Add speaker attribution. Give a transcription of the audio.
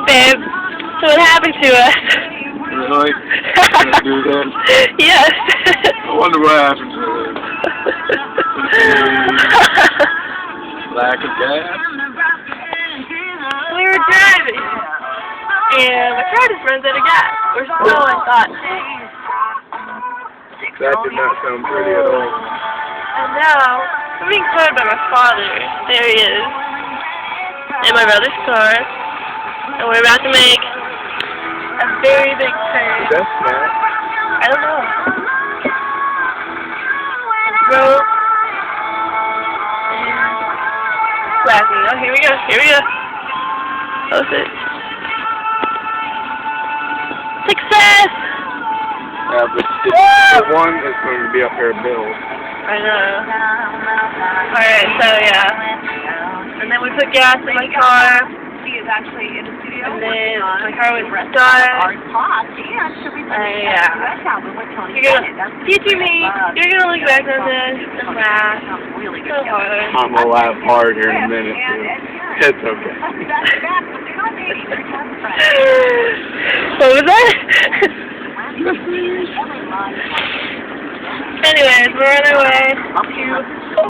Speaker 1: babe. So what happened to us?
Speaker 2: Really? Gonna do that?
Speaker 1: Yes.
Speaker 2: I wonder what happened to it. Lack of gas?
Speaker 1: We were driving, and my car just runs out of gas. Or so I thought.
Speaker 2: That did not sound pretty at all.
Speaker 1: And now, I'm being called by my father. There he is. In my brother's car. And we're about to make a very big turn.
Speaker 2: Is that Snap?
Speaker 1: I don't know. Rope. Flapping. Oh, here we go. Here we go. Close it. Success!
Speaker 2: Yeah, but the one is going to be up here built.
Speaker 1: I know. Alright, so yeah. And then we put gas in my car.
Speaker 3: She is actually in the studio.
Speaker 1: And then my car would start. Yeah. You're gonna, future me, you're gonna look back on this and laugh. So hard.
Speaker 2: I'm going to laugh hard here in a minute, too. It's okay.
Speaker 1: What was that? Anyways, we're on our way to